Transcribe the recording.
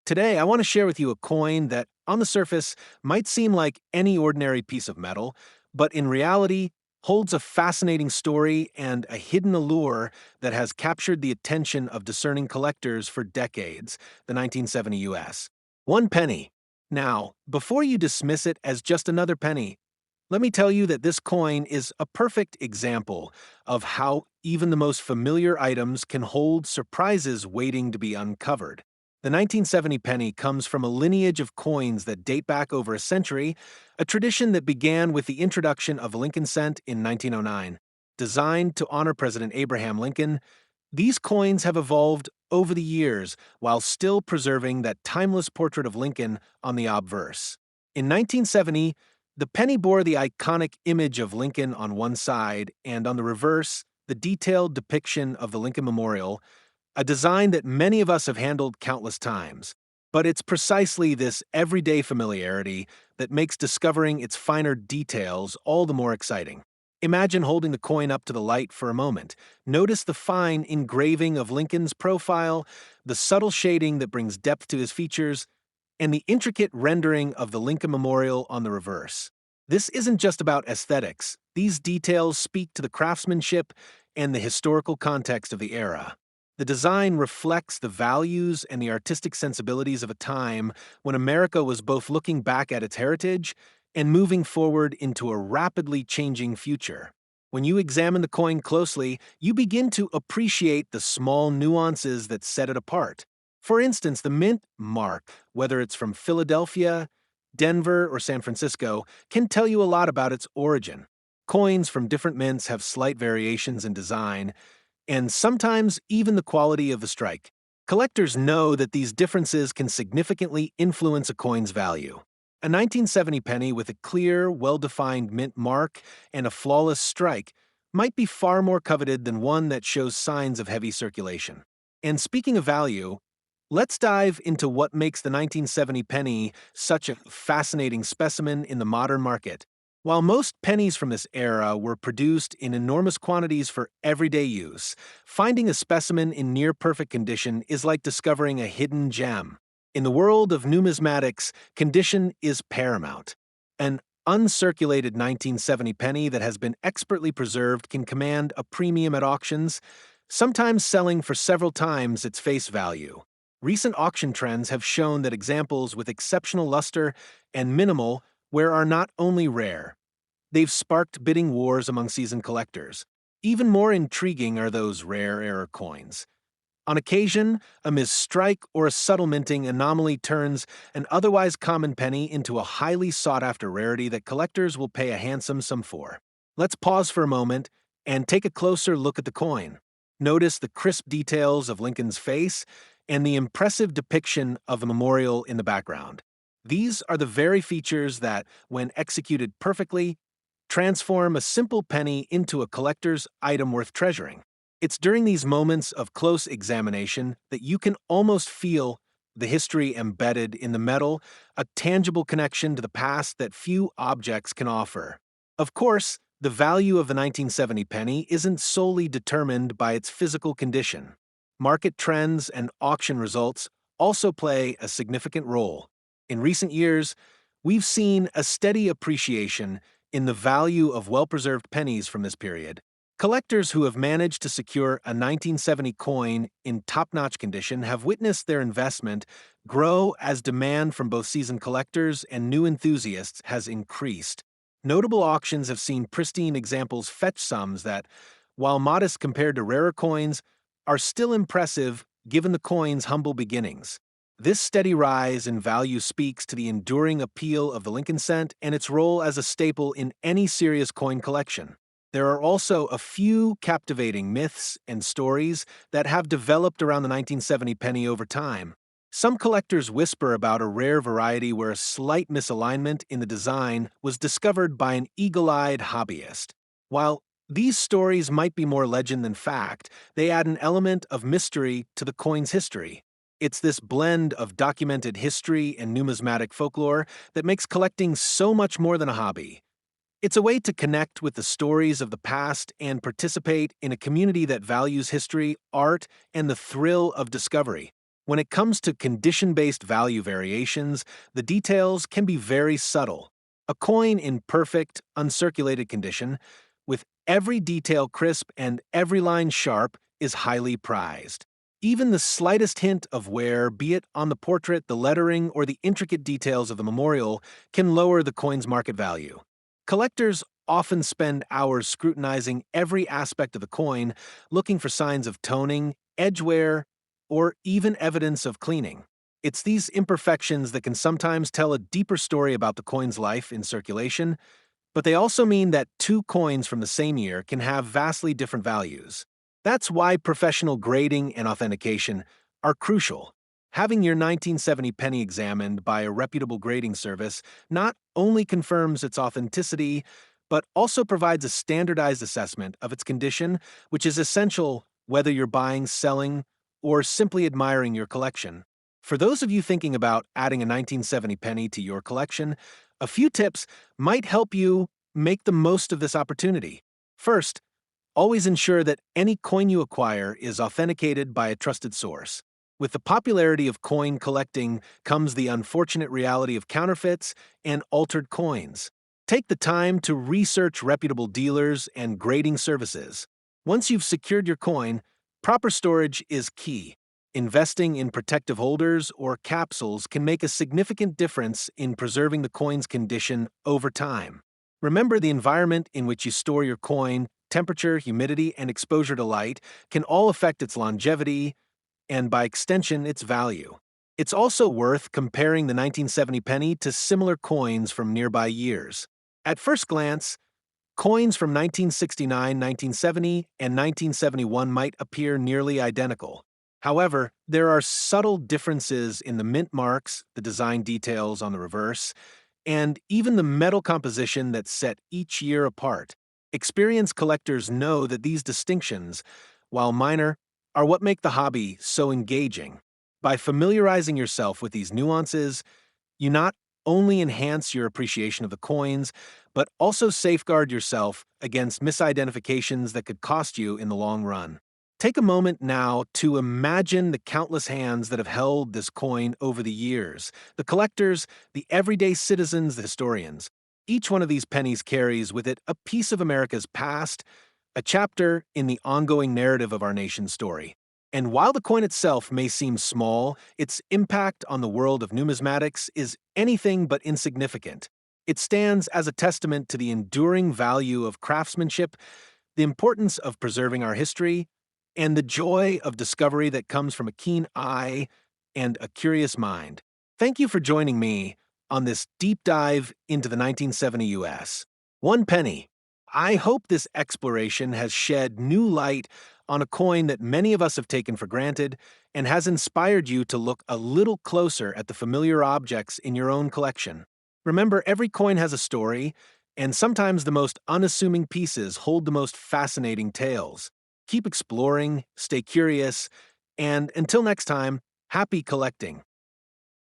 Today, I want to share with you a coin that, on the surface, might seem like any ordinary piece of metal, but in reality, holds a fascinating story and a hidden allure that has captured the attention of discerning collectors for decades, the 1970 US. One penny. Now, before you dismiss it as just another penny, let me tell you that this coin is a perfect example of how even the most familiar items can hold surprises waiting to be uncovered. The 1970 penny comes from a lineage of coins that date back over a century, a tradition that began with the introduction of Lincoln cent in 1909. Designed to honor President Abraham Lincoln, these coins have evolved over the years while still preserving that timeless portrait of Lincoln on the obverse. In 1970, the penny bore the iconic image of Lincoln on one side, and on the reverse, the detailed depiction of the Lincoln Memorial, a design that many of us have handled countless times. But it's precisely this everyday familiarity that makes discovering its finer details all the more exciting. Imagine holding the coin up to the light for a moment. Notice the fine engraving of Lincoln's profile, the subtle shading that brings depth to his features, and the intricate rendering of the Lincoln Memorial on the reverse. This isn't just about aesthetics. These details speak to the craftsmanship and the historical context of the era. The design reflects the values and the artistic sensibilities of a time when America was both looking back at its heritage and moving forward into a rapidly changing future. When you examine the coin closely, you begin to appreciate the small nuances that set it apart. For instance, the mint mark, whether it's from Philadelphia, Denver, or San Francisco, can tell you a lot about its origin. Coins from different mints have slight variations in design, and sometimes even the quality of the strike. Collectors know that these differences can significantly influence a coin's value. A 1970 penny with a clear, well-defined mint mark and a flawless strike might be far more coveted than one that shows signs of heavy circulation. And speaking of value, let's dive into what makes the 1970 penny such a fascinating specimen in the modern market. While most pennies from this era were produced in enormous quantities for everyday use, finding a specimen in near-perfect condition is like discovering a hidden gem. In the world of numismatics, condition is paramount. An uncirculated 1970 penny that has been expertly preserved can command a premium at auctions, sometimes selling for several times its face value. Recent auction trends have shown that examples with exceptional luster and minimal wear are not only rare. They've sparked bidding wars among seasoned collectors. Even more intriguing are those rare error coins. On occasion, a misstrike or a subtle minting anomaly turns an otherwise common penny into a highly sought-after rarity that collectors will pay a handsome sum for. Let's pause for a moment and take a closer look at the coin. Notice the crisp details of Lincoln's face and the impressive depiction of the memorial in the background. These are the very features that, when executed perfectly, transform a simple penny into a collector's item worth treasuring. It's during these moments of close examination that you can almost feel the history embedded in the metal, a tangible connection to the past that few objects can offer. Of course, the value of the 1970 penny isn't solely determined by its physical condition. Market trends and auction results also play a significant role. In recent years, we've seen a steady appreciation in the value of well-preserved pennies from this period. Collectors who have managed to secure a 1970 coin in top-notch condition have witnessed their investment grow as demand from both seasoned collectors and new enthusiasts has increased. Notable auctions have seen pristine examples fetch sums that, while modest compared to rarer coins, are still impressive given the coin's humble beginnings. This steady rise in value speaks to the enduring appeal of the Lincoln cent and its role as a staple in any serious coin collection. There are also a few captivating myths and stories that have developed around the 1970 penny over time. Some collectors whisper about a rare variety where a slight misalignment in the design was discovered by an eagle-eyed hobbyist. While these stories might be more legend than fact, they add an element of mystery to the coin's history. It's this blend of documented history and numismatic folklore that makes collecting so much more than a hobby. It's a way to connect with the stories of the past and participate in a community that values history, art, and the thrill of discovery. When it comes to condition-based value variations, the details can be very subtle. A coin in perfect, uncirculated condition, with every detail crisp and every line sharp, is highly prized. Even the slightest hint of wear, be it on the portrait, the lettering, or the intricate details of the memorial, can lower the coin's market value. Collectors often spend hours scrutinizing every aspect of the coin, looking for signs of toning, edge wear, or even evidence of cleaning. It's these imperfections that can sometimes tell a deeper story about the coin's life in circulation, but they also mean that two coins from the same year can have vastly different values. That's why professional grading and authentication are crucial. Having your 1970 penny examined by a reputable grading service not only confirms its authenticity, but also provides a standardized assessment of its condition, which is essential whether you're buying, selling, or simply admiring your collection. For those of you thinking about adding a 1970 penny to your collection, a few tips might help you make the most of this opportunity. First, always ensure that any coin you acquire is authenticated by a trusted source. With the popularity of coin collecting comes the unfortunate reality of counterfeits and altered coins. Take the time to research reputable dealers and grading services. Once you've secured your coin, proper storage is key. Investing in protective holders or capsules can make a significant difference in preserving the coin's condition over time. Remember, the environment in which you store your coin, temperature, humidity, and exposure to light can all affect its longevity and, by extension, its value. It's also worth comparing the 1970 penny to similar coins from nearby years. At first glance, coins from 1969, 1970, and 1971 might appear nearly identical. However, there are subtle differences in the mint marks, the design details on the reverse, and even the metal composition that set each year apart. Experienced collectors know that these distinctions, while minor, are what make the hobby so engaging. By familiarizing yourself with these nuances, you not only enhance your appreciation of the coins, but also safeguard yourself against misidentifications that could cost you in the long run. Take a moment now to imagine the countless hands that have held this coin over the years, the collectors, the everyday citizens, the historians. Each one of these pennies carries with it a piece of America's past, a chapter in the ongoing narrative of our nation's story. And while the coin itself may seem small, its impact on the world of numismatics is anything but insignificant. It stands as a testament to the enduring value of craftsmanship, the importance of preserving our history, and the joy of discovery that comes from a keen eye and a curious mind. Thank you for joining me on this deep dive into the 1970 US. One penny. I hope this exploration has shed new light on a coin that many of us have taken for granted and has inspired you to look a little closer at the familiar objects in your own collection. Remember, every coin has a story, and sometimes the most unassuming pieces hold the most fascinating tales. Keep exploring, stay curious, and until next time, happy collecting.